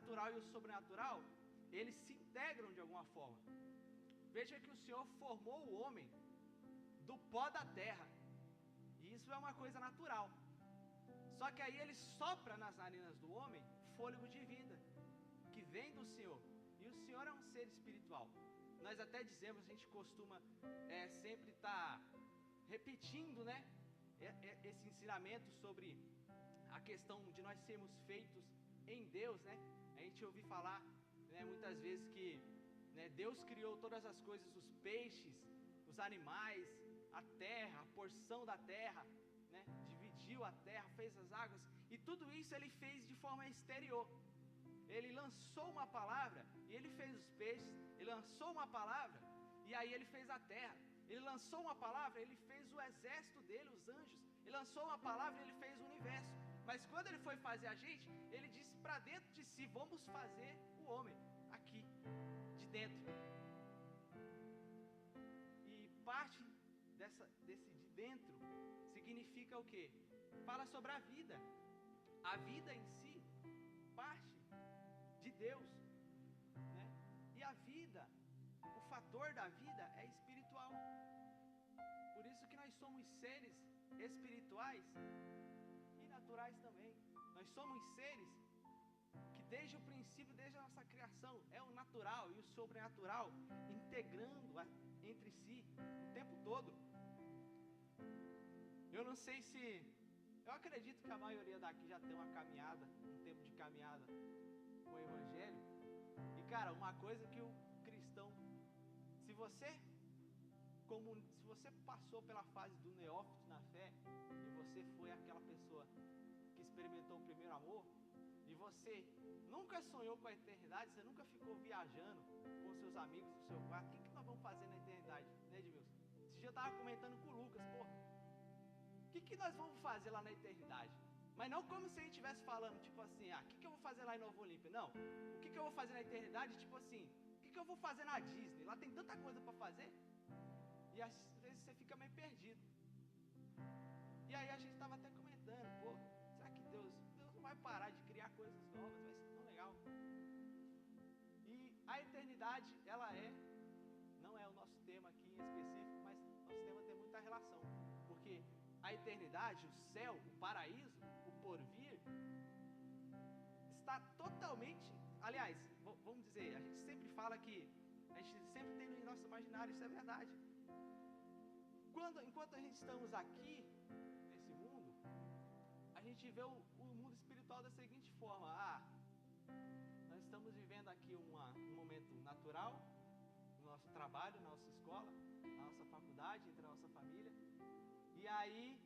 natural e o sobrenatural, eles se integram de alguma forma. Veja que o Senhor formou o homem do pó da terra, e isso é uma coisa natural. Só que aí ele sopra nas narinas do homem fôlego de vida, que vem do Senhor, e o Senhor é um ser espiritual. Nós até dizemos, a gente costuma sempre estar repetindo, né, esse ensinamento sobre a questão de nós sermos feitos em Deus, né? A gente ouviu falar, né, muitas vezes que, né, Deus criou todas as coisas, os peixes, os animais, a terra, a porção da terra, né? Dividiu a terra, fez as águas, e tudo isso ele fez de forma exterior. Ele lançou uma palavra e ele fez os peixes, ele lançou uma palavra e aí ele fez a terra. Ele lançou uma palavra, ele fez o exército dele, os anjos. Ele lançou uma palavra e ele fez o universo. Mas quando ele foi fazer a gente, ele disse para dentro de si: vamos fazer o homem aqui, de dentro. E parte desse de dentro significa o quê? Fala sobre a vida. A vida em si parte de Deus, né? E a vida, o fator da vida é espiritual. Por isso que nós somos seres espirituais e naturais também. Nós somos seres que desde o princípio, desde a nossa criação, é o natural e o sobrenatural integrando entre si o tempo todo. Eu não sei se... Eu acredito que a maioria daqui já tem uma caminhada, um tempo de caminhada com o Evangelho. E cara, uma coisa que o cristão, se você passou pela fase do neófito na fé, e você foi aquela pessoa que experimentou o primeiro amor, e você nunca sonhou com a eternidade, você nunca ficou viajando com seus amigos no seu quarto, o que nós vamos fazer na eternidade, né, Edmilson? Esse dia eu estava comentando com o Lucas, pô, o que nós vamos fazer lá na eternidade? Mas não como se a gente estivesse falando, tipo assim, o que eu vou fazer lá em Nova Olímpia? Não, o que eu vou fazer na eternidade, tipo assim, o que eu vou fazer na Disney? Lá tem tanta coisa para fazer, e às vezes você fica meio perdido. E aí a gente estava até comentando, pô, será que Deus não vai parar de criar coisas novas? Vai ser tão legal. E a eternidade, ela não é o nosso tema aqui em específico, mas nosso tema tem muita relação, porque a eternidade, o céu, o paraíso, o porvir, está totalmente... Aliás, vamos dizer, a gente sempre fala que a gente sempre tem no nosso imaginário, isso é verdade. Enquanto a gente estamos aqui, nesse mundo, a gente vê o mundo espiritual da seguinte forma: nós estamos vivendo aqui um momento natural, no nosso trabalho, na nossa escola, na nossa faculdade, entre a nossa família. E aí,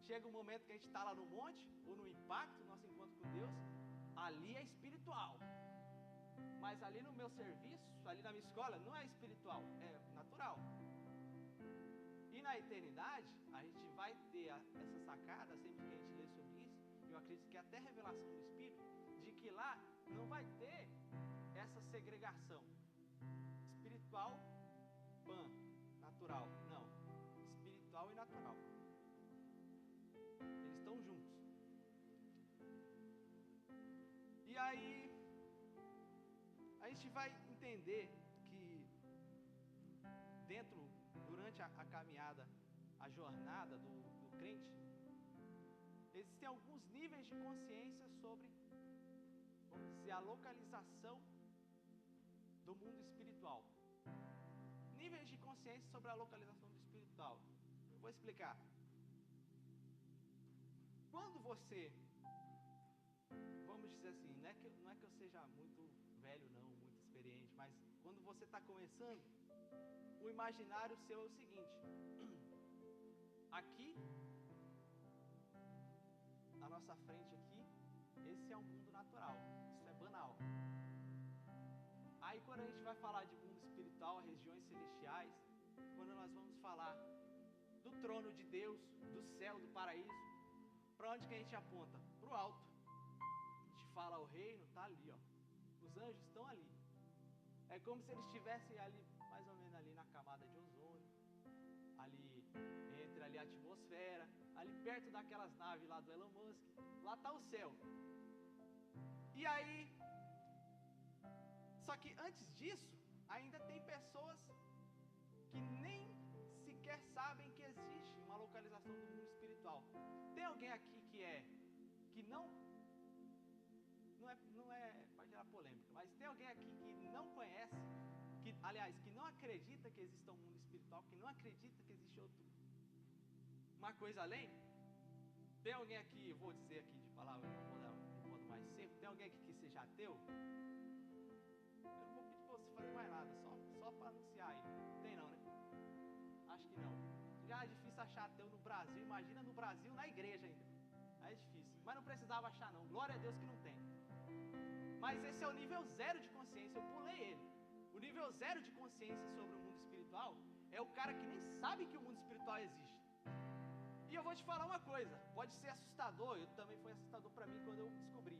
chega um momento que a gente está lá no monte, ou no impacto, nosso encontro com Deus, ali é espiritual. Mas ali no meu serviço, ali na minha escola, não é espiritual, é natural. E na eternidade, a gente vai ter essa sacada, sempre que a gente lê sobre isso, eu acredito que até revelação do Espírito, de que lá não vai ter essa segregação. Espiritual, natural. Não, espiritual e natural. Eles estão juntos. E aí, a gente vai entender que durante a caminhada, a jornada do crente, existem alguns níveis de consciência sobre, vamos dizer, a localização do mundo espiritual. Níveis de consciência sobre a localização do espiritual. Eu vou explicar. Quando você, vamos dizer assim, não é que eu seja muito velho não, muito experiente, mas quando você está começando, o imaginário seu é o seguinte: aqui, na nossa frente aqui, esse é o mundo natural, isso é banal. Aí quando a gente vai falar de mundo espiritual, regiões celestiais, quando nós vamos falar do trono de Deus, do céu, do paraíso, para onde que a gente aponta? Para o alto. A gente fala, o reino está ali, ó. Os anjos estão ali. É como se eles estivessem ali, mais ou menos ali na camada de ozônio, ali entre ali a atmosfera, ali perto daquelas naves lá do Elon Musk. Lá está o céu. E aí, antes disso, ainda tem pessoas que nem sequer sabem que existe uma localização do mundo espiritual. Tem alguém aqui que não é para gerar polêmica, mas tem alguém aqui que não conhece, que não acredita que exista um mundo espiritual, que não acredita que existe uma coisa além? Tem alguém aqui, eu vou dizer aqui de palavra, não vou dar um modo mais seco, tem alguém aqui que seja ateu? Eu não vou pedir para você fazer mais nada, só para anunciar aí. Tem não, né? Acho que não. Já é difícil achar ateu no Brasil, imagina no Brasil, na igreja ainda. Aí é difícil, mas não precisava achar não, glória a Deus que não tem. Mas esse é o nível 0 de consciência, eu pulei ele. O nível 0 de consciência sobre o mundo espiritual é o cara que nem sabe que o mundo espiritual existe. E eu vou te falar uma coisa, pode ser assustador, também foi assustador para mim quando eu descobri.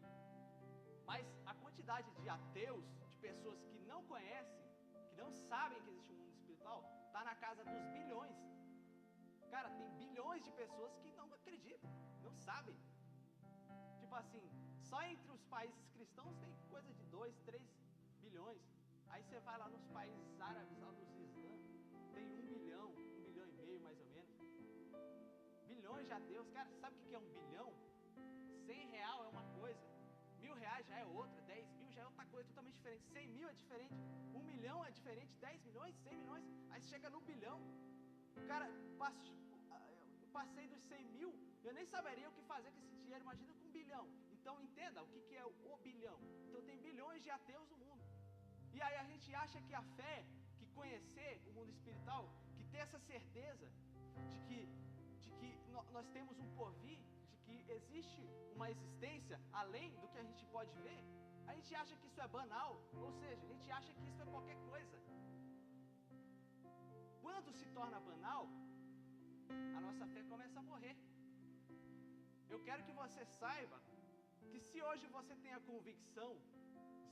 Mas a quantidade de ateus, de pessoas que não conhecem, que não sabem que existe um mundo espiritual, está na casa dos bilhões. Cara, tem bilhões de pessoas que não acreditam, não sabem. Tipo assim, só entre os países cristãos tem coisa de 2, 3 bilhões. Aí você vai lá nos países árabes, lá nos Islã, tem 1 bilhão, 1 bilhão e meio mais ou menos. Bilhões de ateus. Cara, sabe o que é 1 bilhão? 100 real é uma coisa, 1.000 reais já é outra, 10 mil já é outra coisa totalmente diferente, 100 mil é diferente, 1 milhão é diferente, 10 milhões, 100 milhões, aí você chega no bilhão. Cara, eu passei dos 100 mil, eu nem saberia o que fazer com esse dinheiro, imagina com 1 bilhão. Então entenda o que é o bilhão. Então tem bilhões de ateus no mundo. E aí a gente acha que a fé, que conhecer o mundo espiritual, que ter essa certeza de que nós temos um porvir, de que existe uma existência além do que a gente pode ver, a gente acha que isso é banal, ou seja, a gente acha que isso é qualquer coisa. Quando se torna banal, a nossa fé começa a morrer. Eu quero que você saiba que se hoje você tem a convicção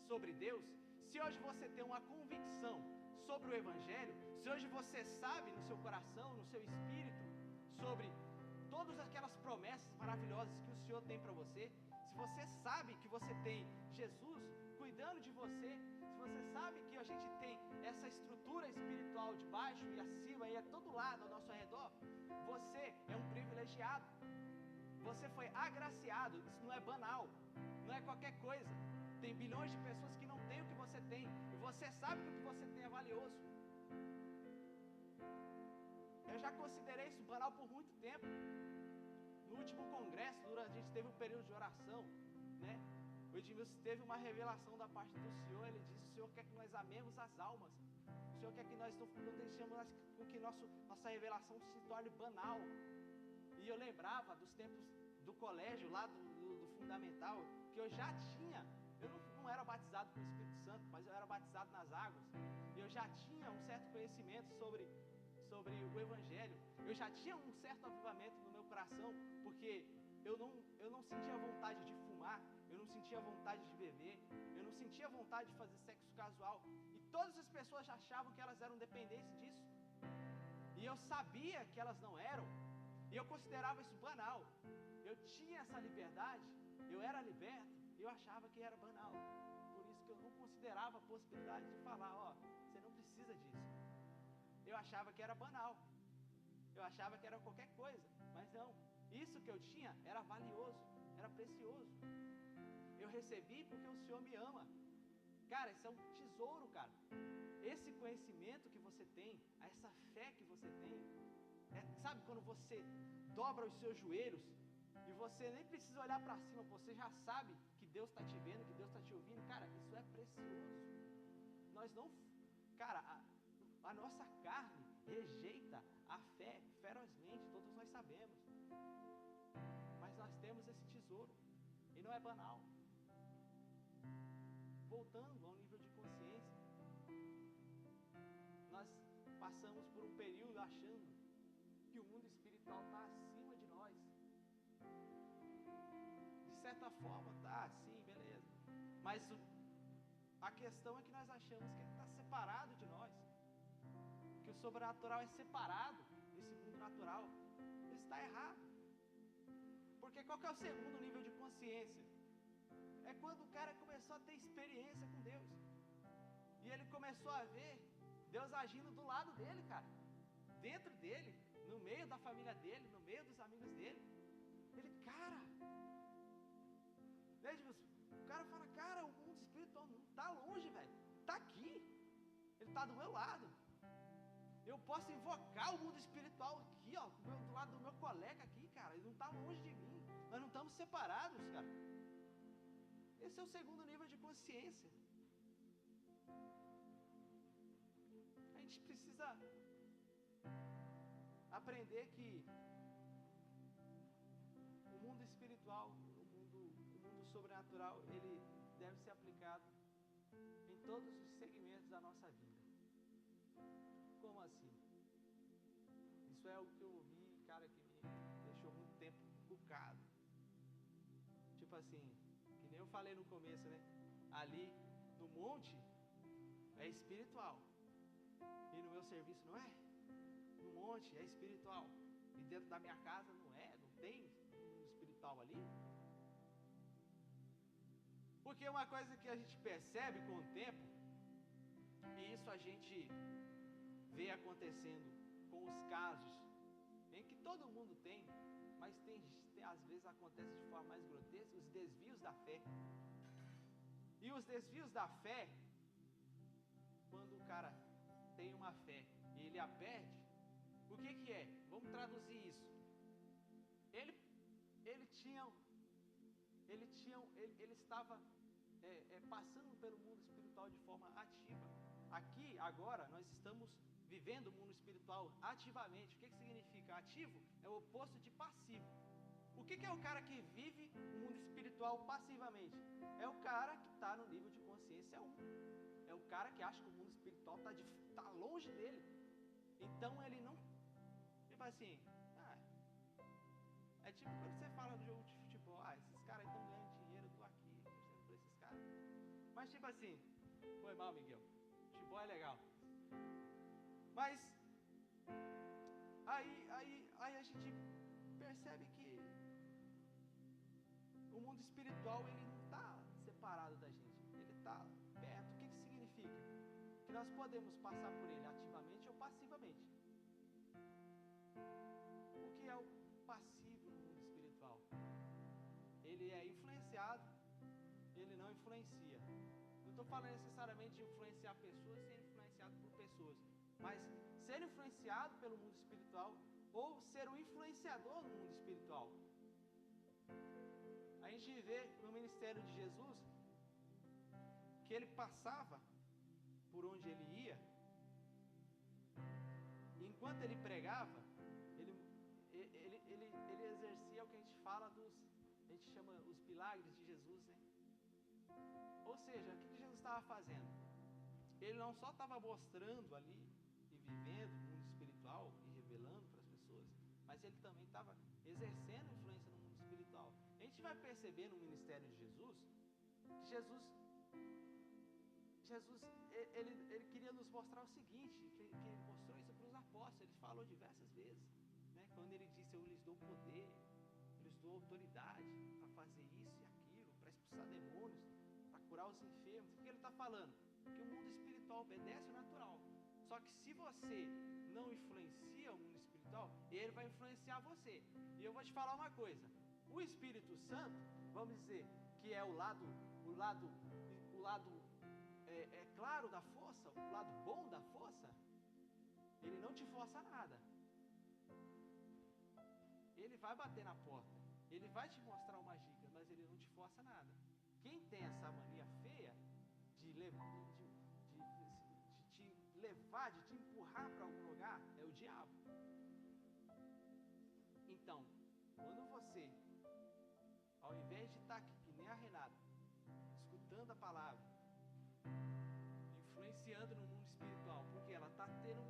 sobre Deus, se hoje você tem uma convicção sobre o Evangelho, se hoje você sabe no seu coração, no seu espírito, sobre todas aquelas promessas maravilhosas que o Senhor tem para você, se você sabe que você tem Jesus cuidando de você, se você sabe que a gente tem essa estrutura espiritual de baixo e acima e a todo lado ao nosso redor, você é um privilegiado. Você foi agraciado, isso não é banal, não é qualquer coisa. Tem bilhões de pessoas que não têm o que você tem, e você sabe que o que você tem é valioso. Eu já considerei isso banal por muito tempo. No último congresso, a gente teve um período de oração, né? O Edmilson teve uma revelação da parte do Senhor. Ele disse: o Senhor quer que nós amemos as almas, o Senhor quer que nós não deixemos com que nossa revelação se torne banal. E eu lembrava dos tempos do colégio, lá do fundamental, que eu já tinha, eu não era batizado com o Espírito Santo, mas eu era batizado nas águas, e eu já tinha um certo conhecimento sobre o Evangelho, eu já tinha um certo avivamento no meu coração, porque eu não sentia vontade de fumar, eu não sentia vontade de beber, eu não sentia vontade de fazer sexo casual, e todas as pessoas achavam que elas eram dependentes disso, e eu sabia que elas não eram, e eu considerava isso banal. Eu tinha essa liberdade, eu era liberto, e eu achava que era banal. Por isso que eu não considerava a possibilidade de falar: ó, você não precisa disso. Eu achava que era banal, eu achava que era qualquer coisa, mas não. Isso que eu tinha era valioso, era precioso. Eu recebi porque o Senhor me ama. Cara, isso é um tesouro, cara. Esse conhecimento que você tem, essa fé que você tem, sabe quando você dobra os seus joelhos e você nem precisa olhar para cima, você já sabe que Deus está te vendo, que Deus está te ouvindo? Cara, isso é precioso. Nós não, cara, a nossa carne rejeita a fé ferozmente, todos nós sabemos, mas nós temos esse tesouro e não é banal. Voltando ao nível de consciência, nós passamos por um período achando que o mundo espiritual está acima de nós. De certa forma está, sim, beleza. Mas a questão é que nós achamos que ele está separado de nós, que o sobrenatural é separado desse mundo natural. Isso está errado. Porque qual que é o segundo nível de consciência? É quando o cara começou a ter experiência com Deus. E E ele começou a ver Deus agindo do lado dele, cara. Dentro dele, no meio da família dele, no meio dos amigos dele. Ele, cara... O cara fala, cara, o mundo espiritual não está longe, velho. Está aqui. Ele está do meu lado. Eu posso invocar o mundo espiritual aqui, ó, do lado do meu colega aqui, cara. Ele não está longe de mim. Nós não estamos separados, cara. Esse é o segundo nível de consciência. A gente precisa aprender que o mundo espiritual, o mundo sobrenatural, ele deve ser aplicado em todos os segmentos da nossa vida. Como assim? Isso é o que eu ouvi, cara, que me deixou muito tempo cucado. Tipo assim, que nem eu falei no começo, né? Ali no monte é espiritual. E no meu serviço não é? No monte é espiritual. E dentro da minha casa não é? Não tem mundo espiritual ali? Porque uma coisa que a gente percebe com o tempo, e isso a gente vê acontecendo com os casos em que todo mundo tem, mas às vezes acontece de forma mais grotesca, os desvios da fé. E os desvios da fé, quando o cara tem uma fé e ele a perde, o que é? Vamos traduzir isso. Ele estava passando pelo mundo espiritual de forma ativa. Aqui, agora, nós estamos vivendo o mundo espiritual ativamente. O que significa? Ativo é o oposto de passivo. O que é o cara que vive o mundo espiritual passivamente? É o cara que está no nível de consciência 1. É o cara que acha que o mundo espiritual está longe dele. Então ele não... Tipo assim... é tipo quando você fala do jogo de futebol. Esses caras estão ganhando dinheiro, eu tô aqui torcendo por esses caras. Mas tipo assim... Foi mal, Miguel. Futebol é legal. Mas... Aí a gente percebe que o mundo espiritual, ele não está separado da gente. Ele está perto. O que significa? Que nós podemos passar por ele ativamente ou passivamente. O que é o passivo no mundo espiritual? Ele é influenciado, ele não influencia. Não estou falando necessariamente de influenciar pessoas, ser influenciado por pessoas, mas ser influenciado pelo mundo espiritual ou ser um influenciador no mundo espiritual. A gente vê no ministério de Jesus que ele passava por onde ele ia, e enquanto ele pregava, ele exercia o que a gente fala a gente chama os milagres de Jesus, né? Ou seja, o que Jesus estava fazendo? Ele não só estava mostrando ali e vivendo o mundo espiritual e revelando para as pessoas, mas ele também estava exercendo influência no mundo espiritual. A gente vai perceber no ministério de Jesus que Jesus ele queria nos mostrar o seguinte, que ele mostrou isso para os apóstolos. Ele falou diversas vezes, né? Quando ele disse: eu lhes dou poder, eu lhes dou autoridade para fazer isso e aquilo, para expulsar demônios, para curar os enfermos. O que ele está falando? Que o mundo espiritual obedece ao natural. Só que se você não influencia o mundo espiritual, ele vai influenciar você. E eu vou te falar uma coisa: o Espírito Santo, vamos dizer que é o lado claro da força, o lado bom da força, ele não te força nada. Ele vai bater na porta, ele vai te mostrar umas dicas, mas ele não te força nada. Quem tem essa mania feia de te levar, de te empurrar para algum lugar, é o diabo. Então, quando você, ao invés de estar aqui, que nem a Renata, escutando a palavra, influenciando no mundo espiritual, porque ela está sendo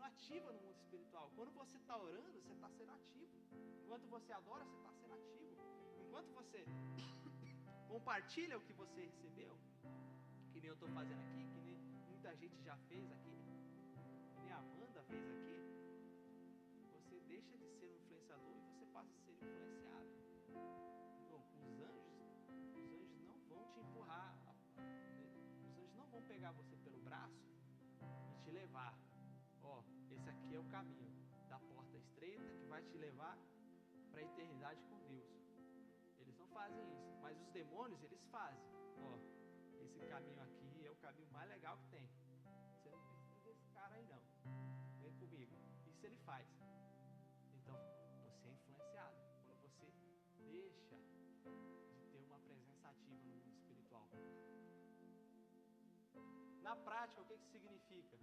ativa no mundo espiritual. Quando você está orando, você está sendo ativo. Enquanto você adora, você está sendo ativo. Enquanto você compartilha o que você recebeu, que nem eu estou fazendo aqui, que nem muita gente já fez aqui, que nem a Amanda fez aqui, você deixa de ser um influenciador e você passa a ser influenciado. Bom, os anjos não vão te empurrar. pegar você pelo braço e te levar. Ó, esse aqui é o caminho da porta estreita que vai te levar para a eternidade com Deus. Eles não fazem isso, mas os demônios, eles fazem. Ó, esse caminho aqui é o caminho mais legal que tem. Você não precisa desse cara aí não. Vem comigo. Isso ele faz. Então, você é influenciado quando você deixa de ter uma presença ativa no mundo espiritual. Na prática, o que isso significa?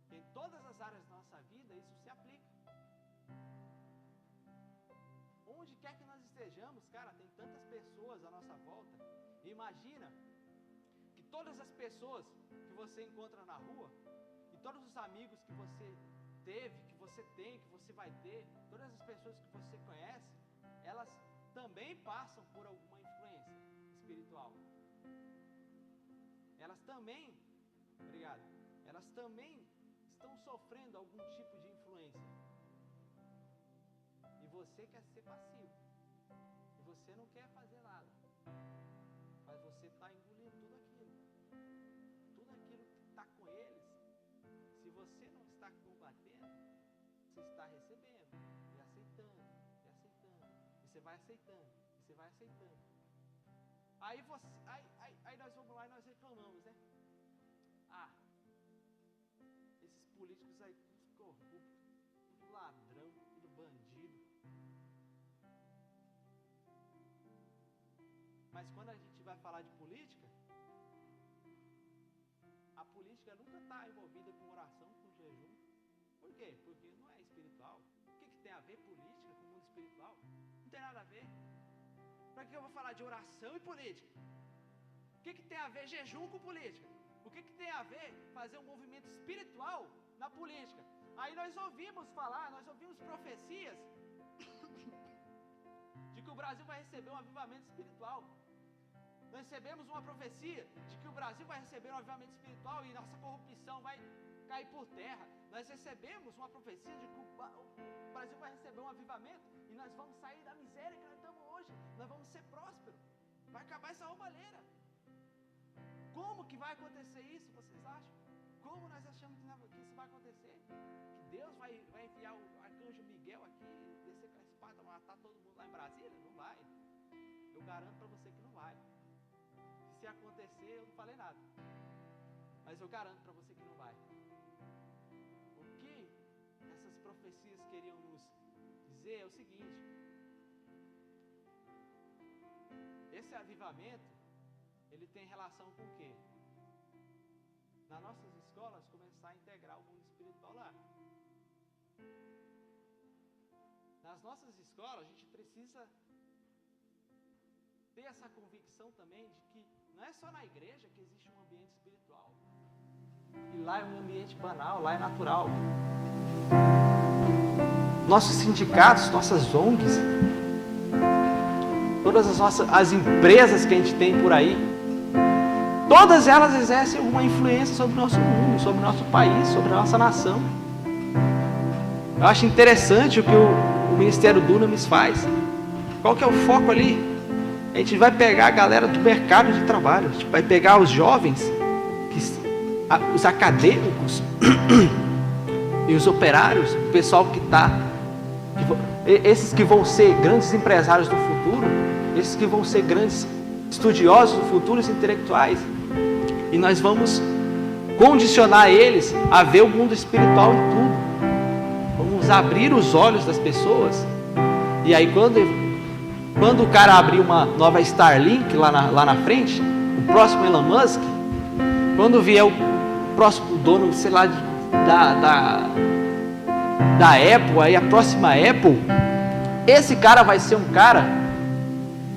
Que em todas as áreas da nossa vida, isso se aplica. Onde quer que nós estejamos, cara, tem tantas pessoas à nossa volta. Imagina que todas as pessoas que você encontra na rua, e todos os amigos que você teve, que você tem, que você vai ter, todas as pessoas que você conhece, elas também passam por alguma influência espiritual. Elas também, obrigado, elas também estão sofrendo algum tipo de influência. E você quer ser passivo. E você não quer fazer nada. Mas você está engolindo tudo aquilo. Tudo aquilo que está com eles. Se você não está combatendo, você está recebendo. E aceitando. E aceitando. E você vai aceitando. E você vai aceitando. Aí nós vamos lá e nós reclamamos, né? Ah, esses políticos aí, tudo corrupto, tudo ladrão, tudo bandido. Mas quando a gente vai falar de política, a política nunca está envolvida com oração, com jejum. Por quê? Porque não é espiritual. O que tem a ver política com o mundo espiritual? Não tem nada a ver. Para que eu vou falar de oração e política? O que tem a ver jejum com política? O que tem a ver fazer um movimento espiritual na política? Aí nós ouvimos falar, nós ouvimos profecias de que o Brasil vai receber um avivamento espiritual. Nós recebemos uma profecia de que o Brasil vai receber um avivamento espiritual e nossa corrupção vai cair por terra. Nós recebemos uma profecia de que o Brasil vai receber um avivamento e nós vamos sair da miséria que nós estamos hoje. Nós vamos ser prósperos. Vai acabar essa roubalheira. Como que vai acontecer isso, vocês acham? Como nós achamos que isso vai acontecer? Que Deus vai enviar o arcanjo Miguel aqui, descer com a espada, matar todo mundo lá em Brasília? Não vai. Eu garanto para você que não vai. Se acontecer, eu não falei nada. Mas eu garanto para você que não vai. O que essas profecias queriam nos dizer é o seguinte: esse avivamento, ele tem relação com o quê? Nas nossas escolas, começar a integrar o mundo espiritual lá. Nas nossas escolas, a gente precisa ter essa convicção também de que não é só na igreja que existe um ambiente espiritual. E lá é um ambiente banal, lá é natural. Nossos sindicatos, nossas ONGs, todas as empresas que a gente tem por aí, todas elas exercem uma influência sobre o nosso mundo, sobre o nosso país, sobre a nossa nação. Eu acho interessante o que o Ministério Dunamis faz. Qual que é o foco ali? A gente vai pegar a galera do mercado de trabalho, a gente vai pegar os jovens, os acadêmicos e os operários, o pessoal que está, esses que vão ser grandes empresários do futuro, esses que vão ser grandes estudiosos do futuro, os intelectuais, e nós vamos condicionar eles a ver o mundo espiritual em tudo. Vamos abrir os olhos das pessoas. E aí quando o cara abrir uma nova Starlink lá na frente, o próximo Elon Musk, quando vier o próximo dono, sei lá, da Apple, aí a próxima Apple, esse cara vai ser um cara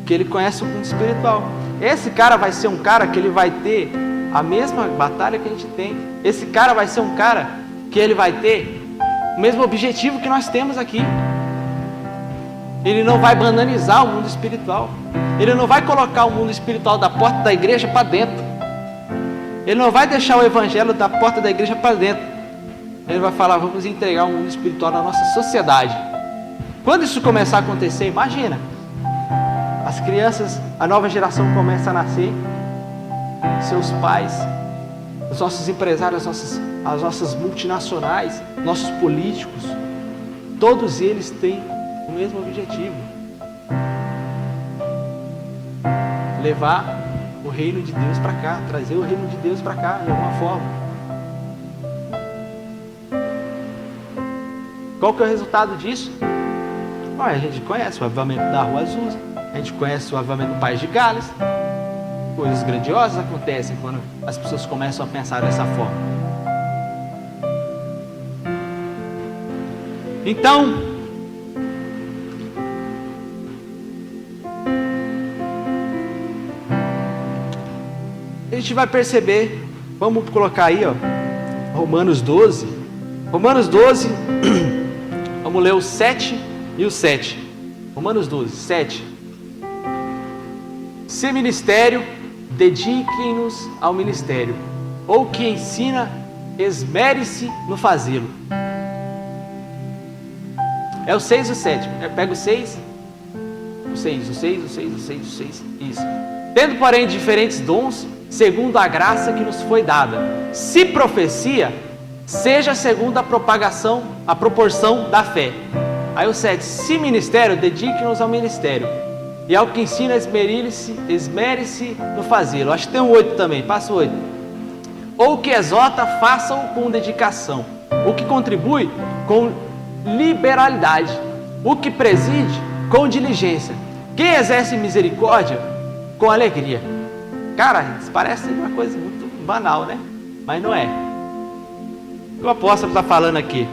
que ele conhece o mundo espiritual. Esse cara vai ser um cara que ele vai ter a mesma batalha que a gente tem. Esse cara vai ser um cara que ele vai ter o mesmo objetivo que nós temos aqui. Ele não vai banalizar o mundo espiritual. Ele não vai colocar o mundo espiritual da porta da igreja para dentro. Ele não vai deixar o evangelho da porta da igreja para dentro. Ele vai falar: vamos entregar o mundo espiritual na nossa sociedade. Quando isso começar a acontecer, imagina, as crianças, a nova geração começa a nascer, seus pais os nossos empresários, as nossas multinacionais, nossos políticos, todos eles têm o mesmo objetivo: levar o reino de Deus para cá, trazer o reino de Deus para cá de alguma forma. Qual que é o resultado disso? A gente conhece o avivamento da Rua Azul, a gente conhece o avivamento do País de Gales. Coisas grandiosas acontecem quando as pessoas começam a pensar dessa forma. Então, a gente vai perceber, vamos colocar aí, Romanos 12. Romanos 12, vamos ler o 7 e o 7. Romanos 12, 7. Se ministério, dediquem-nos ao ministério, ou que ensina, esmere-se no fazê-lo. É o 6 e o 7. Pega o 6, o 6, o 6, o 6, o 6, o 6. Isso. Tendo, porém, diferentes dons, segundo a graça que nos foi dada. Se profecia, seja segundo a proporção da fé. Aí o 7. Se ministério, dedique-nos ao ministério. E ao que ensina, esmere-se no fazê-lo. Acho que tem um 8 também, passa o 8. Ou que exorta, faça-o com dedicação. O que contribui, com liberalidade. O que preside, com diligência. Quem exerce misericórdia, com alegria. Cara, isso parece uma coisa muito banal, né? Mas não é. O que o apóstolo está falando aqui?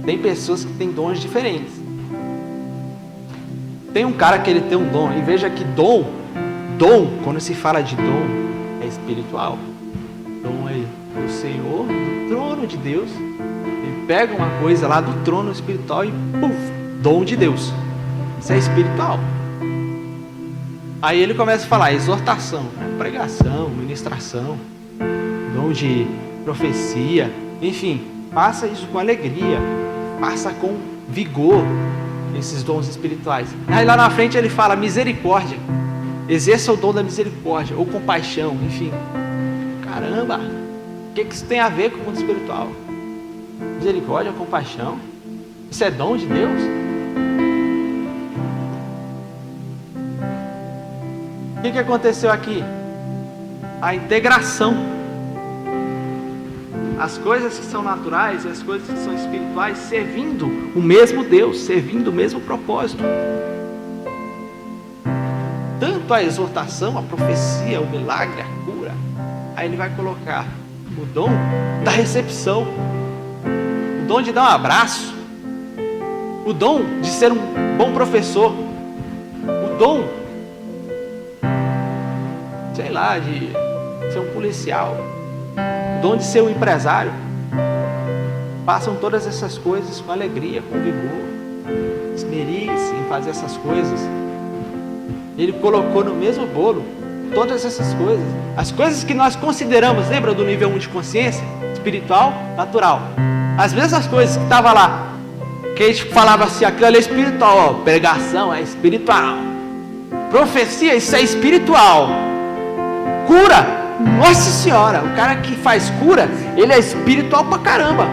Tem pessoas que têm dons diferentes. Tem um cara que ele tem um dom, e veja que dom, quando se fala de dom, é espiritual. Dom é do Senhor, do trono de Deus. Ele pega uma coisa lá do trono espiritual e dom de Deus. Isso é espiritual. Aí ele começa a falar exortação, pregação, ministração, dom de profecia, enfim, faça isso com alegria, faça com vigor, esses dons espirituais. Aí lá na frente ele fala misericórdia, exerça o dom da misericórdia, ou compaixão, enfim. Caramba, o que isso tem a ver com o mundo espiritual? Misericórdia, compaixão, isso é dom de Deus? O que aconteceu aqui? A integração. As coisas que são naturais e as coisas que são espirituais servindo o mesmo Deus, servindo o mesmo propósito. Tanto a exortação, a profecia, o milagre, a cura. Aí ele vai colocar o dom da recepção, o dom de dar um abraço, o dom de ser um bom professor, o dom, sei lá, de ser um policial, o dom de ser um empresário. Façam todas essas coisas com alegria, com vigor, esmerem-se em fazer essas coisas. Ele colocou no mesmo bolo todas essas coisas, as coisas que nós consideramos, lembra do nível 1 de consciência? Espiritual, natural. As mesmas coisas que estavam lá, que a gente falava assim, aquilo ali é espiritual, pregação é espiritual, profecia, isso é espiritual, cura, nossa senhora, o cara que faz cura, ele é espiritual pra caramba.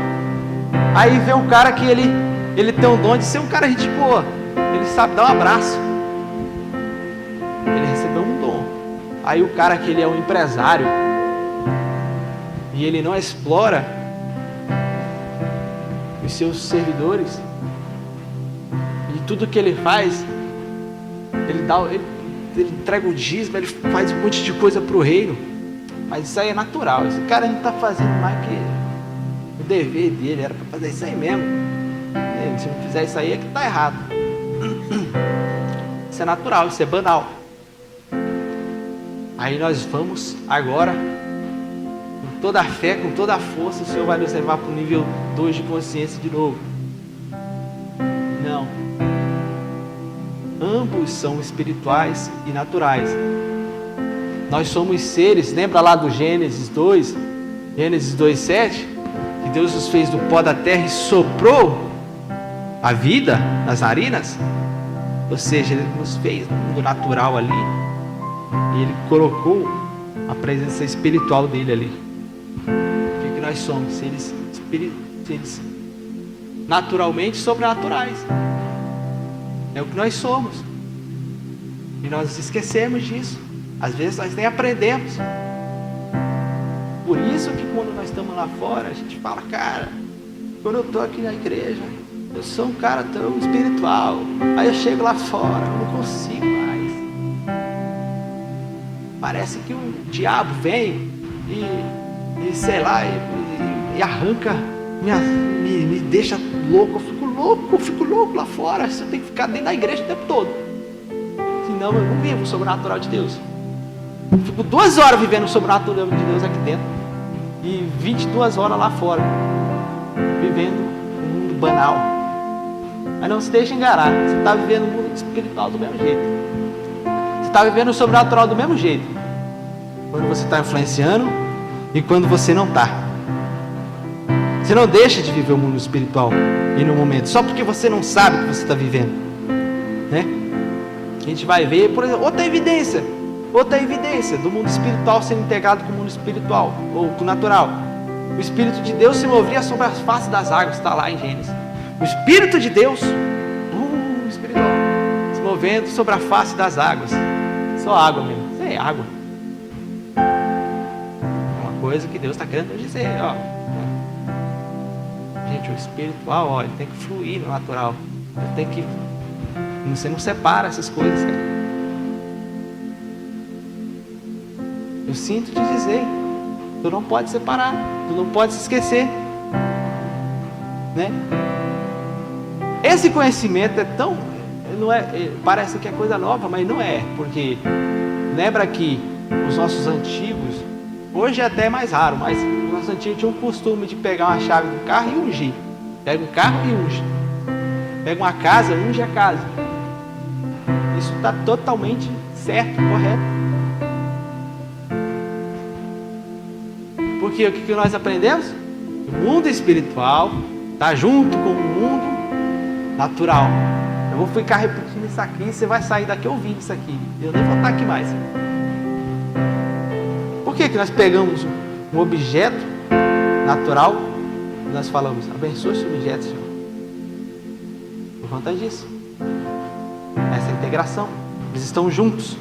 Aí vem um cara que ele tem um dom de ser um cara gente boa, ele sabe dar um abraço, ele recebeu um dom. Aí o cara que ele é um empresário e ele não explora os seus servidores, e tudo que ele faz, ele entrega o dízimo, ele faz um monte de coisa para o reino, mas isso aí é natural. Esse cara não está fazendo mais que o dever dele, era para fazer isso aí mesmo. Se não fizer isso aí é que está errado. Isso é natural, isso é banal. Aí nós vamos agora, com toda a fé, com toda a força, o Senhor vai nos levar para o nível 2 de consciência de novo. Não. Ambos são espirituais e naturais. Nós somos seres, lembra lá do Gênesis 2, Gênesis 2:7, que Deus nos fez do pó da terra e soprou a vida nas narinas? Ou seja, Ele nos fez no mundo natural ali, e Ele colocou a presença espiritual dele ali. O que nós somos? Seres naturalmente sobrenaturais. É o que nós somos. E nós esquecemos disso. Às vezes nós nem aprendemos. Por isso que quando nós estamos lá fora, a gente fala, cara, quando eu estou aqui na igreja, eu sou um cara tão espiritual. Aí eu chego lá fora, eu não consigo mais. Parece que o diabo vem e sei lá, e arranca, me deixa louco. Eu fico louco lá fora. Eu tenho que ficar dentro da igreja o tempo todo. Senão eu não vivo o sobrenatural de Deus. Eu fico 2 horas vivendo o sobrenatural de Deus aqui dentro e 22 horas lá fora, vivendo um mundo banal. Mas não se deixe enganar. Você está vivendo o mundo espiritual do mesmo jeito. Você está vivendo o sobrenatural do mesmo jeito. Quando você está influenciando e quando você não está. Você não deixa de viver o mundo espiritual e no momento, só porque você não sabe o que você está vivendo, né? A gente vai ver, por exemplo, outra evidência do mundo espiritual sendo integrado com o mundo espiritual ou com o natural. O Espírito de Deus se movia sobre as faces das águas, está lá em Gênesis. O Espírito de Deus, espiritual, se movendo sobre a face das águas. Só água mesmo, isso é água. É uma coisa que Deus está querendo dizer, ó. Gente, o espiritual, ó, ele tem que fluir no natural. Você não separa essas coisas, cara. Eu sinto te dizer, tu não pode separar, tu não pode se esquecer, né? Esse conhecimento é tão, não é, parece que é coisa nova, mas não é, porque lembra que os nossos antigos, hoje é até mais raro, mas os nossos antigos tinham o costume de pegar uma chave do carro e ungir. Pega o carro e unge. Pega uma casa, unge a casa. Isso está totalmente certo, correto. Porque o que nós aprendemos? O mundo espiritual está junto com o mundo natural. Eu vou ficar repetindo isso aqui e você vai sair daqui ouvindo isso aqui. Eu nem vou estar aqui mais. Por que nós pegamos um objeto natural e nós falamos, abençoe esse objeto, Senhor? Por conta disso. Essa integração. Eles estão juntos.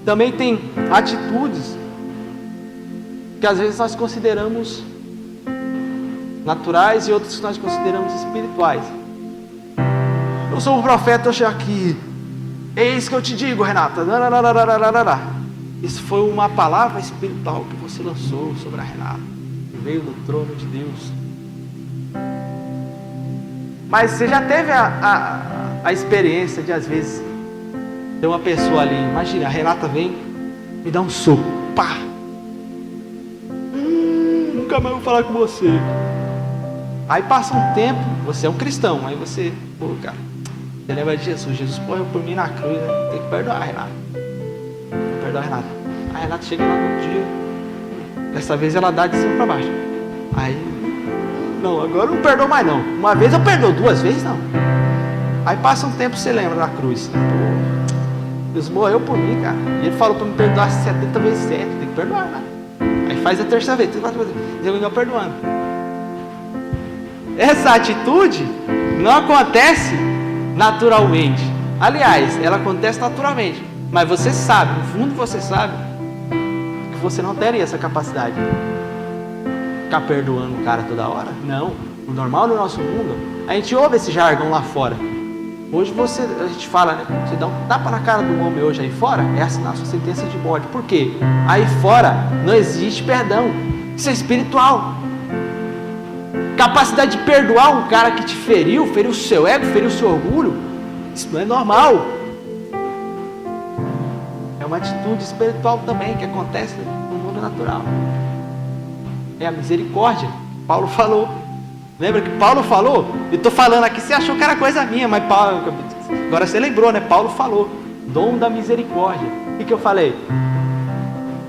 Também tem atitudes que às vezes nós consideramos naturais e outras que nós consideramos espirituais. Eu sou um profeta, eu chego aqui. Eis que eu te digo, Renata. Isso foi uma palavra espiritual que você lançou sobre a Renata. Que veio do trono de Deus. Mas você já teve a experiência de às vezes ter uma pessoa ali. Imagina, a Renata vem me dá um soco. Pá! Nunca mais vou falar com você. Aí passa um tempo, você é um cristão. Aí você, pô, cara, você lembra de Jesus. Jesus morreu por mim na cruz, né? Tem que perdoar a Renata. Perdoar a Renata. A Renata chega lá no dia. Dessa vez ela dá de cima para baixo. Aí, não, agora eu não perdoo mais não. Uma vez eu perdoo, 2 vezes não. Aí passa um tempo, você lembra da cruz. Pô, Jesus morreu por mim, cara. E ele falou para me perdoar 70 vezes 7. Tem que perdoar, né? Aí faz a terceira vez, 4 vezes. E eu não perdoando. Essa atitude não acontece naturalmente. Aliás, ela acontece naturalmente. Mas você sabe, no fundo você sabe que você não teria essa capacidade. Ficar perdoando o cara toda hora? Não. O normal no nosso mundo, a gente ouve esse jargão lá fora. Hoje a gente fala, né? Você dá um tapa na cara do homem hoje aí fora, é assinar a sua sentença de morte. Por quê? Aí fora não existe perdão. Isso é espiritual. Capacidade de perdoar um cara que te feriu o seu ego, feriu o seu orgulho. Isso não é normal. É uma atitude espiritual também que acontece no mundo natural. É a misericórdia. Paulo falou. Lembra que Paulo falou? Eu estou falando aqui, você achou que era coisa minha, mas Paulo, agora você lembrou, né? Paulo falou, dom da misericórdia. O que eu falei?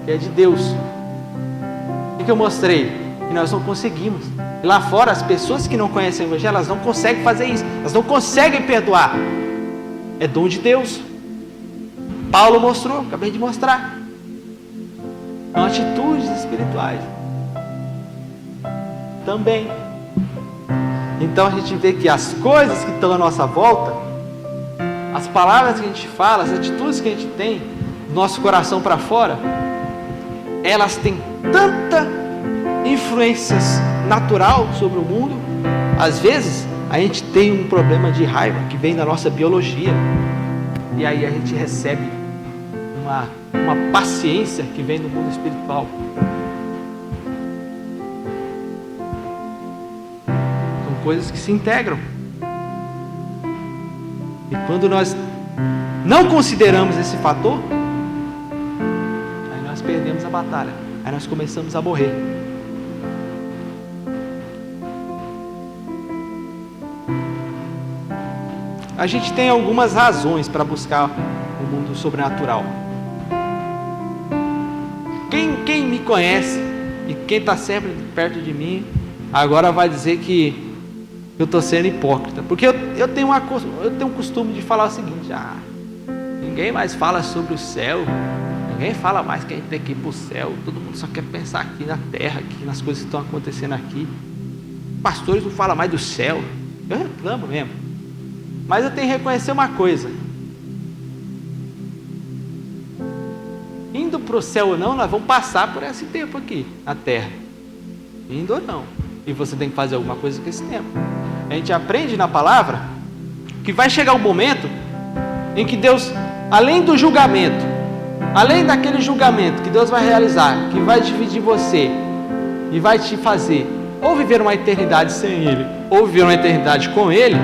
Que é de Deus. O que eu mostrei? Que nós não conseguimos. E lá fora, as pessoas que não conhecem o Evangelho, elas não conseguem fazer isso. Elas não conseguem perdoar. É dom de Deus. Paulo mostrou, acabei de mostrar. São atitudes espirituais. Também. Então a gente vê que as coisas que estão à nossa volta, as palavras que a gente fala, as atitudes que a gente tem, do nosso coração para fora, elas têm tanta influências natural sobre o mundo. Às vezes a gente tem um problema de raiva que vem da nossa biologia, e aí a gente recebe uma paciência que vem do mundo espiritual. São coisas que se integram. E quando nós não consideramos esse fator, aí nós perdemos a batalha. Aí nós começamos a morrer. A gente tem algumas razões para buscar o mundo sobrenatural. Quem me conhece e quem está sempre perto de mim, agora vai dizer que eu estou sendo hipócrita. Porque eu tenho um costume de falar o seguinte: ninguém mais fala sobre o céu, ninguém fala mais que a gente tem que ir para o céu, todo mundo só quer pensar aqui na terra, aqui nas coisas que estão acontecendo aqui. Pastores não falam mais do céu. Eu reclamo mesmo. Mas eu tenho que reconhecer uma coisa: indo para o céu ou não, nós vamos passar por esse tempo aqui na terra, indo ou não, e você tem que fazer alguma coisa com esse tempo. A gente aprende na palavra que vai chegar um momento em que Deus, além do julgamento, além daquele julgamento que Deus vai realizar, que vai dividir você e vai te fazer ou viver uma eternidade sem Ele, ou viver uma eternidade com Ele,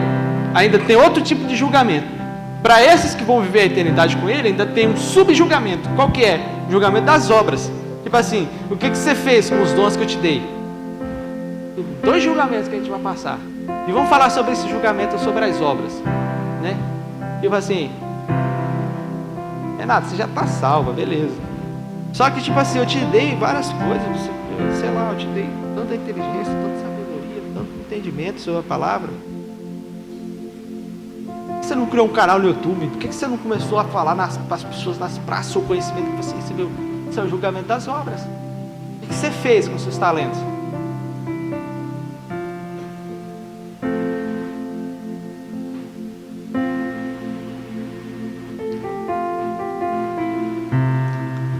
ainda tem outro tipo de julgamento. Para esses que vão viver a eternidade com Ele, ainda tem um subjulgamento. Qual que é? O julgamento das obras. Tipo assim, o que você fez com os dons que eu te dei? 2 julgamentos que a gente vai passar. E vamos falar sobre esse julgamento, sobre as obras, né? Tipo assim, Renato, você já está salva, beleza. Só que tipo assim, eu te dei várias coisas, sei lá, eu te dei tanta inteligência, tanta sabedoria, tanto entendimento sobre a palavra. Por que você não criou um canal no YouTube? Por que você não começou a falar para as pessoas nas praças o conhecimento que você recebeu? Isso é o julgamento das obras. O que você fez com os seus talentos?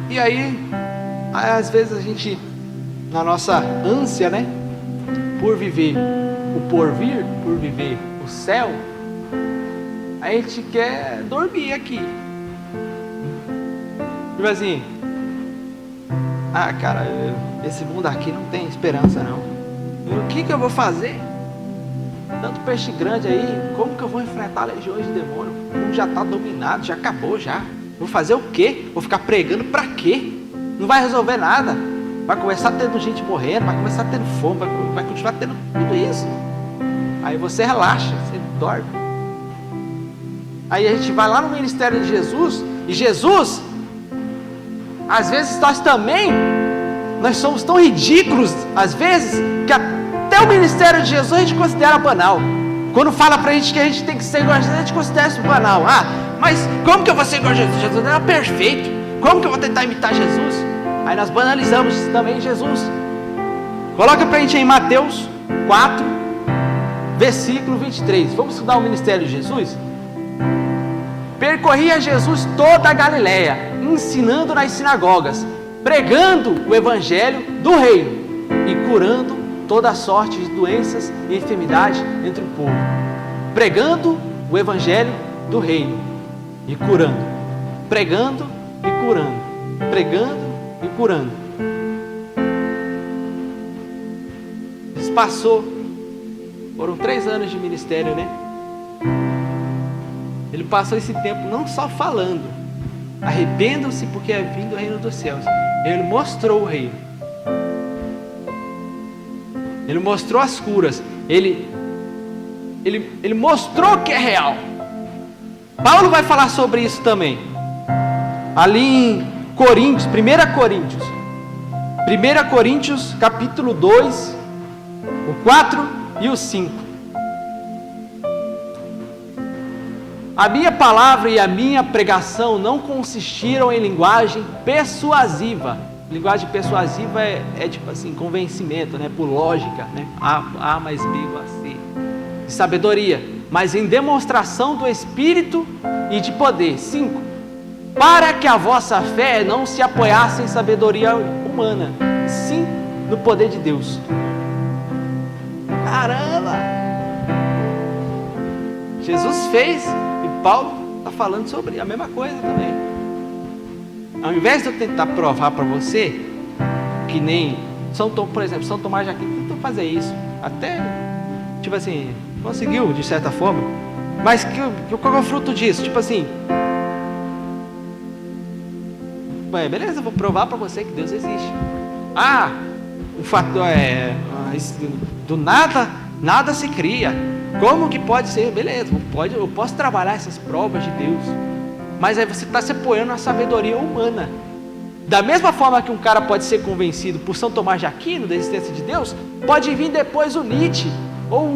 E aí, às vezes a gente, na nossa ânsia, né, por viver o porvir, por viver o céu, a gente quer dormir aqui. Tipo assim, cara, esse mundo aqui não tem esperança não. O que eu vou fazer? Tanto peixe grande aí, como que eu vou enfrentar legiões de demônio? O mundo já está dominado, já acabou já. Vou fazer o quê? Vou ficar pregando pra quê? Não vai resolver nada. Vai começar tendo gente morrendo, vai começar tendo fome, vai continuar tendo tudo isso. Aí você relaxa, você dorme. Aí a gente vai lá no ministério de Jesus, e Jesus, às vezes nós somos tão ridículos, às vezes, que até o ministério de Jesus a gente considera banal. Quando fala pra gente que a gente tem que ser igual a Jesus, a gente considera isso banal. Mas como que eu vou ser igual a Jesus? Jesus não era perfeito. Como que eu vou tentar imitar Jesus? Aí nós banalizamos também Jesus. Coloca pra gente aí Mateus 4, versículo 23. Vamos estudar o ministério de Jesus? Percorria Jesus toda a Galileia, ensinando nas sinagogas, pregando o evangelho do reino e curando toda sorte de doenças e enfermidade entre o povo. Pregando o evangelho do reino e curando, pregando e curando, pregando e curando. Foram 3 anos de ministério, né? Ele passou esse tempo não só falando, arrependam-se porque é vindo o reino dos céus. Ele mostrou o reino. Ele mostrou as curas. Ele mostrou que é real. Paulo vai falar sobre isso também. Ali em Coríntios, 1 Coríntios capítulo 2, o 4 e o 5. A minha palavra e a minha pregação não consistiram em linguagem persuasiva. Linguagem persuasiva é tipo assim, convencimento, né? Por lógica, né? A mais B igual a C. De sabedoria, mas em demonstração do Espírito e de poder. 5. Para que a vossa fé não se apoiasse em sabedoria humana, sim no poder de Deus. Caramba! Jesus fez e Paulo está falando sobre a mesma coisa também. Ao invés de eu tentar provar para você, que nem por exemplo, São Tomás de Aquino tentou fazer isso, até, tipo assim, conseguiu de certa forma, mas qual é o fruto disso? Tipo assim, beleza, eu vou provar para você que Deus existe. O fato do nada se cria. Como que pode ser? Beleza, eu posso trabalhar essas provas de Deus, mas aí você está se apoiando na sabedoria humana. Da mesma forma que um cara pode ser convencido por São Tomás de Aquino da existência de Deus, pode vir depois o Nietzsche, ou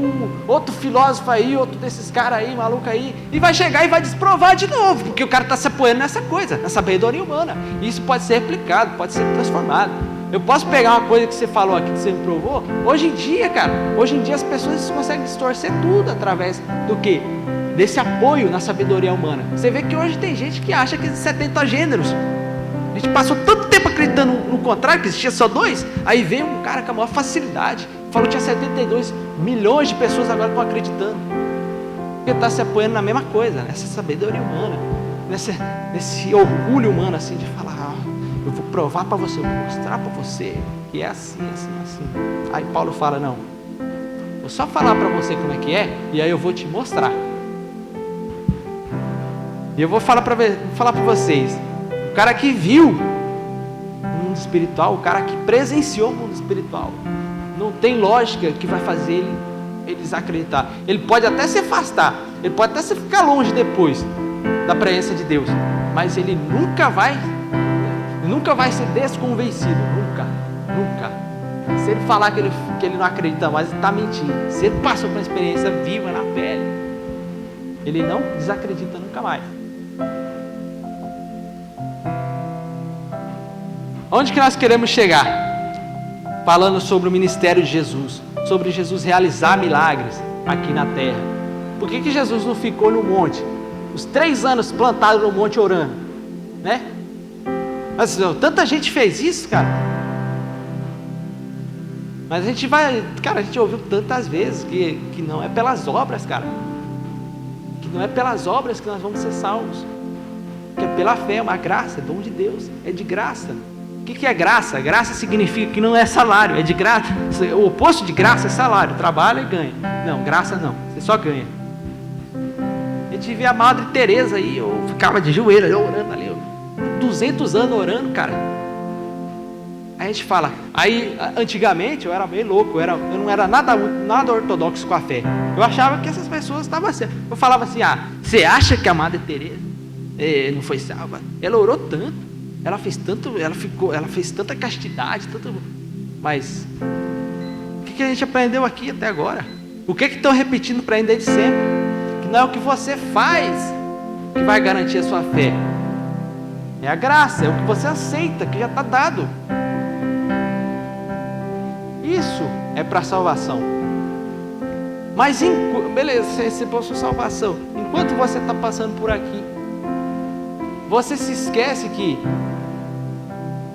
outro filósofo aí, outro desses caras aí, maluco aí, e vai chegar e vai desprovar de novo, porque o cara está se apoiando nessa coisa, na sabedoria humana. E isso pode ser replicado, pode ser transformado. Eu posso pegar uma coisa que você falou aqui, que você me provou. Hoje em dia, cara, as pessoas conseguem distorcer tudo através do quê? Desse apoio na sabedoria humana. Você vê que hoje tem gente que acha que existem 70 gêneros. A gente passou tanto tempo acreditando no contrário, que existia só 2. Aí veio um cara com a maior facilidade, falou que tinha 72 milhões de pessoas agora estão acreditando. Porque está se apoiando na mesma coisa, nessa sabedoria humana, nesse orgulho humano, assim, de falar, eu vou provar para você, eu vou mostrar para você que é assim, assim, assim. Aí Paulo fala, não, vou só falar para você como é que é, e aí eu vou te mostrar. E eu vou falar para vocês, o cara que viu o mundo espiritual, o cara que presenciou o mundo espiritual, não tem lógica que vai fazer eles acreditar. Ele pode até se afastar, ele pode até ficar longe depois da presença de Deus, mas ele nunca vai ser desconvencido, nunca. Se ele falar que ele não acredita mais, ele está mentindo. Se ele passou por uma experiência viva na pele, ele não desacredita nunca mais. Onde que nós queremos chegar? Falando sobre o ministério de Jesus, sobre Jesus realizar milagres aqui na terra. Por que Jesus não ficou no monte, os 3 anos plantado no monte orando, né? Mas tanta gente fez isso, cara. Mas a gente ouviu tantas vezes que não é pelas obras, cara. Que não é pelas obras que nós vamos ser salvos. Que é pela fé, é uma graça, é dom de Deus, é de graça. O que é graça? Graça significa que não é salário, é de graça. O oposto de graça é salário, trabalha e ganha. Não, graça não, você só ganha. A gente vê a Madre Teresa aí, eu ficava de joelho, eu orando ali, 200 anos orando, cara. Aí a gente fala, antigamente eu era meio louco, eu não era nada ortodoxo com a fé. Eu achava que essas pessoas estavam assim. Eu falava assim, você acha que a Madre Teresa não foi salva? Ela orou tanto, ela fez tanta castidade, mas o que a gente aprendeu aqui até agora? O que estão repetindo para ainda de sempre? Que não é o que você faz que vai garantir a sua fé. É a graça, é o que você aceita, que já está dado. Isso é para salvação. Mas, beleza, você possui salvação. Enquanto você está passando por aqui, você se esquece que,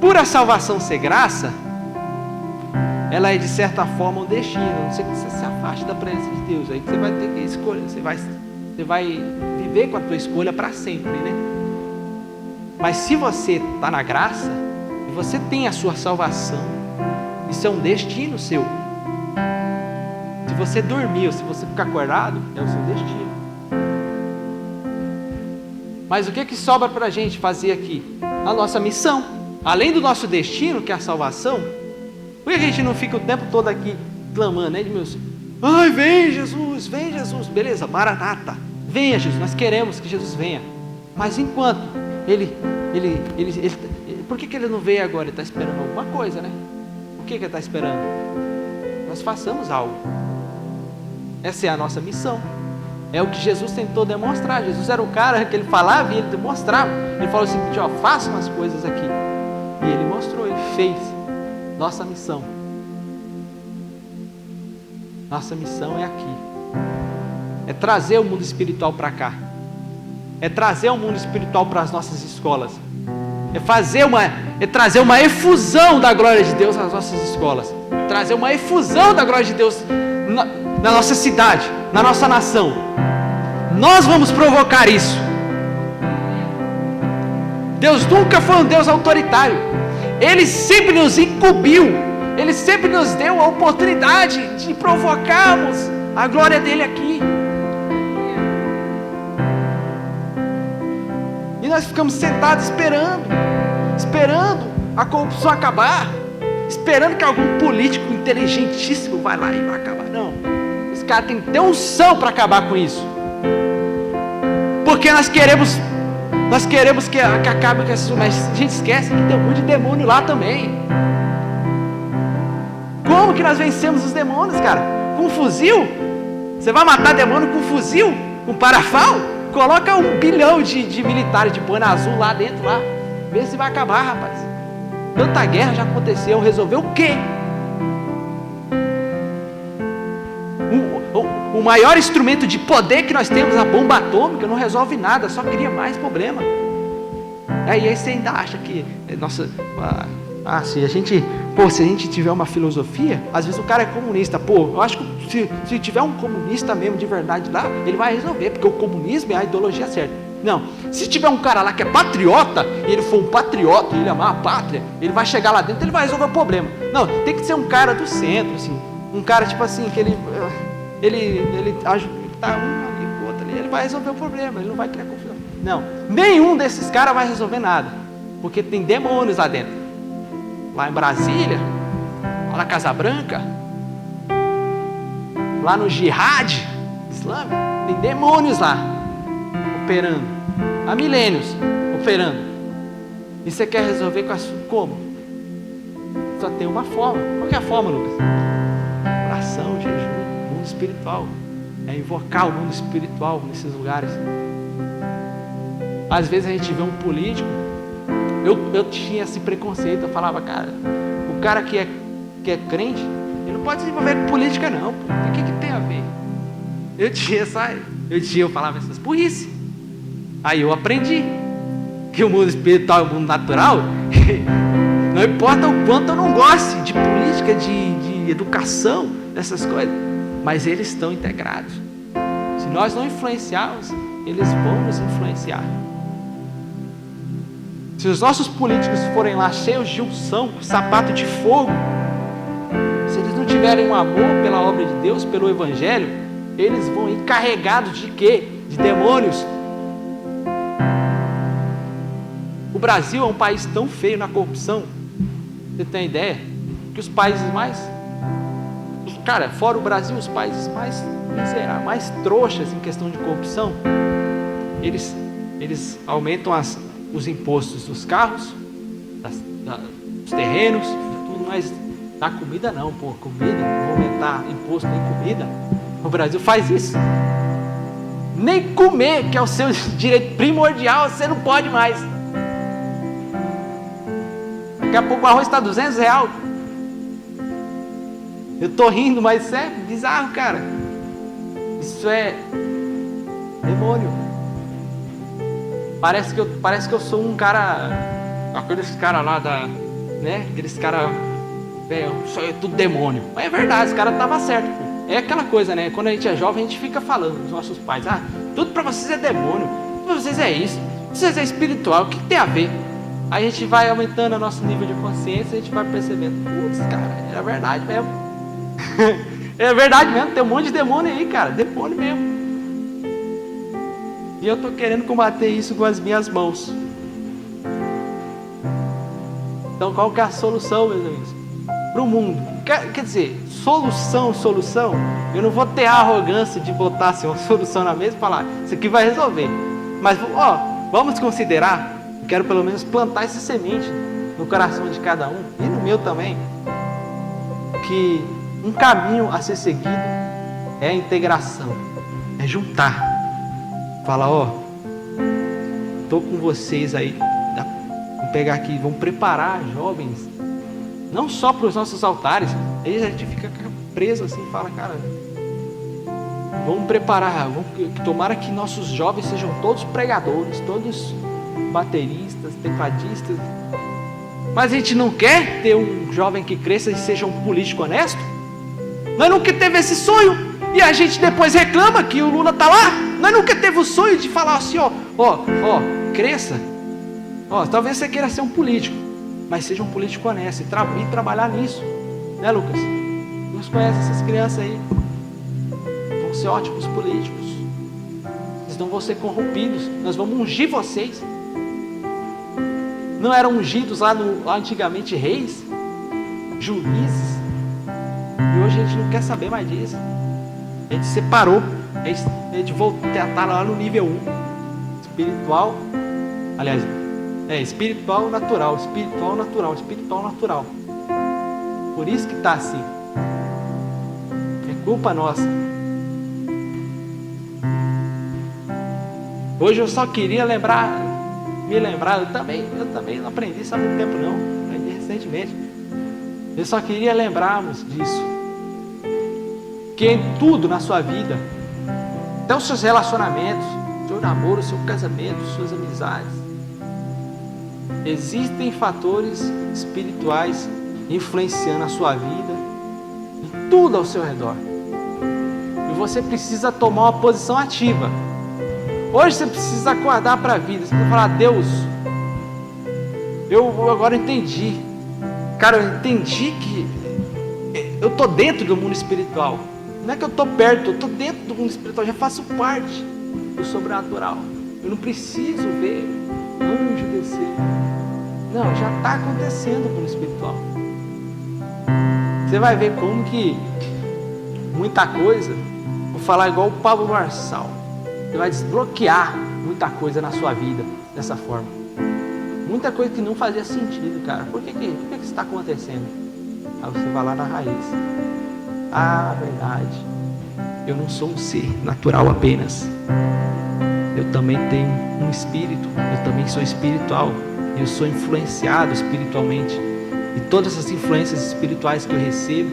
por a salvação ser graça, ela é de certa forma um destino. Não sei que você se afaste da presença de Deus. Aí você vai ter que escolher, você vai viver com a tua escolha para sempre, né? Mas se você está na graça, e você tem a sua salvação, isso é um destino seu. Se você dormir ou se você ficar acordado, é o seu destino. Mas o que sobra para a gente fazer aqui? A nossa missão. Além do nosso destino, que é a salvação, por que a gente não fica o tempo todo aqui clamando, né, Edmilson? Ai, vem Jesus, beleza, Maranata, venha Jesus, nós queremos que Jesus venha. Mas enquanto ele por que ele não veio agora? Ele está esperando alguma coisa, né? O que ele está esperando? Nós façamos algo. Essa é a nossa missão. É o que Jesus tentou demonstrar. Jesus era o cara que ele falava e ele demonstrava. Ele falou o seguinte: ó, façam as coisas aqui. E ele mostrou, ele fez. Nossa missão é aqui. É trazer o mundo espiritual para cá. É trazer o mundo espiritual para as nossas escolas. É trazer uma efusão da glória de Deus nas nossas escolas. Trazer uma efusão da glória de Deus na nossa cidade, na nossa nação. Nós vamos provocar isso. Deus nunca foi um Deus autoritário. Ele sempre nos incumbiu. Ele sempre nos deu a oportunidade de provocarmos a glória dele aqui. E nós ficamos sentados esperando a corrupção acabar, esperando que algum político inteligentíssimo vai lá e vai acabar. Não, esse cara tem que ter unção para acabar com isso, porque nós queremos que acabe com isso, mas a gente esquece que tem um monte de demônio lá também. Como que nós vencemos os demônios, cara? Com um fuzil? Você vai matar demônio com um fuzil? Com parafal? Coloca 1 bilhão de militares de boina azul lá dentro, lá. Vê se vai acabar, rapaz. Tanta guerra já aconteceu. Resolveu o quê? O maior instrumento de poder que nós temos, a bomba atômica, não resolve nada, só cria mais problema. Aí você ainda acha que, nossa, se a gente tiver uma filosofia, às vezes o cara é comunista. Eu acho que se tiver um comunista mesmo de verdade lá, ele vai resolver, porque o comunismo é a ideologia certa. Não, se tiver um cara lá que é patriota, e ele for um patriota, e ele amar a pátria, ele vai chegar lá dentro, ele vai resolver o problema. Não, tem que ser um cara do centro, assim, um cara tipo assim, que ele tá um ali, o outro ali, ele vai resolver o problema, ele não vai criar confusão. Não, nenhum desses caras vai resolver nada, porque tem demônios lá dentro. Lá em Brasília, lá na Casa Branca, lá no Jihad Islâmico, tem demônios lá, operando, há milênios operando. E você quer resolver como? Só tem uma forma. Qual que é a forma, Lucas? Oração, jejum, mundo espiritual. É invocar o mundo espiritual nesses lugares. Às vezes a gente vê um político. Eu tinha esse preconceito. Eu falava, cara, o cara que é crente, ele não pode se envolver com política, não. O que tem a ver? Eu falava essas burrice. Aí eu aprendi que o mundo espiritual e o mundo natural, não importa o quanto eu não goste de política, de educação, dessas coisas, mas eles estão integrados. Se nós não influenciarmos, eles vão nos influenciar. Se os nossos políticos forem lá cheios de unção, com sapato de fogo, se eles não tiverem um amor pela obra de Deus, pelo Evangelho, eles vão ir carregados de quê? De demônios. O Brasil é um país tão feio na corrupção, você tem ideia? Que os países fora o Brasil, os países mais miseráveis, mais trouxas em questão de corrupção, eles aumentam os impostos dos carros, dos terrenos, tudo, mas da comida não, comida, não vou aumentar imposto nem comida. O Brasil faz isso. Nem comer, que é o seu direito primordial, você não pode mais. Daqui a pouco o arroz está R$200. Eu tô rindo, mas isso é bizarro, cara. Isso é demônio. Parece que eu sou um cara, aqueles caras lá aqueles caras, isso é tudo demônio. Mas é verdade, os caras estavam certos. É aquela coisa, né? Quando a gente é jovem, a gente fica falando dos nossos pais, tudo para vocês é demônio, tudo para vocês é isso, vocês é espiritual, o que tem a ver? Aí a gente vai aumentando o nosso nível de consciência, a gente vai percebendo, putz, cara, era verdade mesmo. É verdade mesmo, tem um monte de demônio aí, cara, demônio mesmo. E eu estou querendo combater isso com as minhas mãos. Então qual que é a solução, meus amigos? Para o mundo. Quer dizer, solução, eu não vou ter a arrogância de botar assim, uma solução na mesa e falar, isso aqui vai resolver. Mas, vamos considerar, quero pelo menos plantar essa semente no coração de cada um, e no meu também, que um caminho a ser seguido é a integração, é juntar. Falar, estou com vocês aí. Vamos pegar aqui, vamos preparar jovens. Não só para os nossos altares. Aí a gente fica preso assim, fala, cara, vamos preparar, tomara que nossos jovens sejam todos pregadores, todos bateristas, tecladistas. Mas a gente não quer ter um jovem que cresça e seja um político honesto? Nós nunca teve esse sonho, e a gente depois reclama que o Lula está lá. Nós nunca teve o sonho de falar assim, cresça. Talvez você queira ser um político, mas seja um político honesto e trabalhar nisso, né, Lucas? Nós conhecemos essas crianças aí, vão ser ótimos políticos, eles não vão ser corrompidos, nós vamos ungir vocês. Não eram ungidos lá antigamente reis, juízes, e hoje a gente não quer saber mais disso. A gente separou, a gente voltou a estar lá no nível 1, espiritual, aliás, espiritual natural, espiritual natural, espiritual natural. Por isso que está assim. É culpa nossa. Hoje eu só queria me lembrar, eu também não aprendi isso há muito tempo não, aprendi recentemente. Eu só queria lembrarmos disso, que em tudo na sua vida, até os seus relacionamentos, seu namoro, seu casamento, suas amizades, existem fatores espirituais influenciando a sua vida e tudo ao seu redor, e você precisa tomar uma posição ativa. Hoje você precisa acordar para a vida. Você precisa falar, Deus, eu agora entendi. Cara, eu entendi que eu estou dentro do mundo espiritual. Não é que eu estou perto, eu estou dentro do mundo espiritual. Já faço parte do sobrenatural. Eu não preciso ver anjo descer. Não, já está acontecendo no mundo espiritual. Você vai ver como que muita coisa, vou falar igual o Pablo Marçal, você vai desbloquear muita coisa na sua vida dessa forma. Muita coisa que não fazia sentido, cara. Por que isso está acontecendo? Aí você vai lá na raiz. Verdade. Eu não sou um ser natural apenas. Eu também tenho um espírito. Eu também sou espiritual. Eu sou influenciado espiritualmente. E todas essas influências espirituais que eu recebo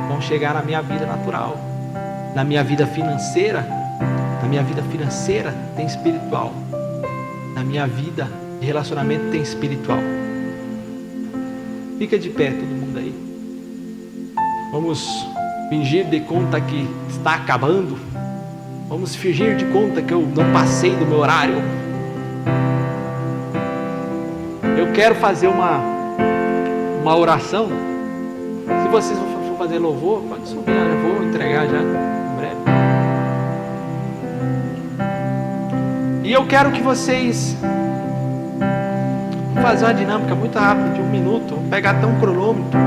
vão chegar na minha vida natural. Na minha vida financeira tem espiritual. Na minha vida de relacionamento tem espiritual. Fica de pé todo mundo aí. Vamos fingir de conta que está acabando. Vamos fingir de conta que eu não passei do meu horário. Eu quero fazer uma oração. Se vocês for fazer louvor, pode subir, eu vou entregar já. E eu quero que vocês vão fazer uma dinâmica muito rápida de 1 minuto. Vou pegar até um cronômetro.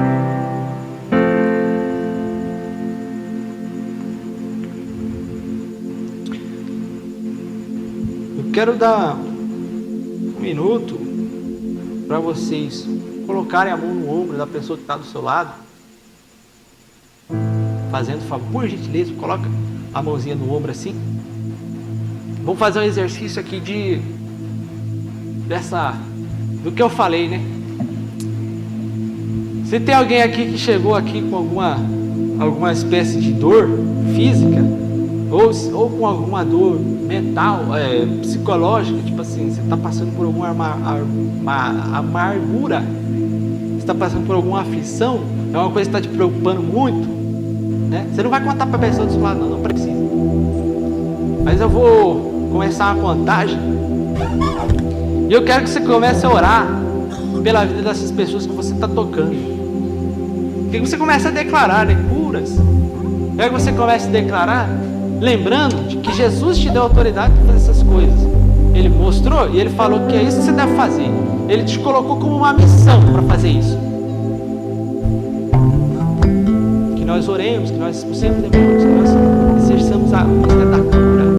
Eu quero dar 1 minuto para vocês colocarem a mão no ombro da pessoa que está do seu lado, fazendo favor, por gentileza, coloca a mãozinha no ombro assim. Vamos fazer um exercício aqui do que eu falei, né? Se tem alguém aqui que chegou aqui com alguma espécie de dor física, ou com alguma dor mental, psicológica, tipo assim, você está passando por alguma amargura, você está passando por alguma aflição, é uma coisa que está te preocupando muito, né? Você não vai contar para a pessoa do seu lado, não precisa. Mas eu vou começar uma contagem e eu quero que você comece a orar pela vida dessas pessoas que você está tocando. Que você comece a declarar, né, curas. Eu quero que você comece a declarar, lembrando de que Jesus te deu autoridade para fazer essas coisas. Ele mostrou e Ele falou que é isso que você deve fazer. Ele te colocou como uma missão para fazer isso. Que nós oremos, que nós expulsemos demônios, que nós exerçamos a música da cura.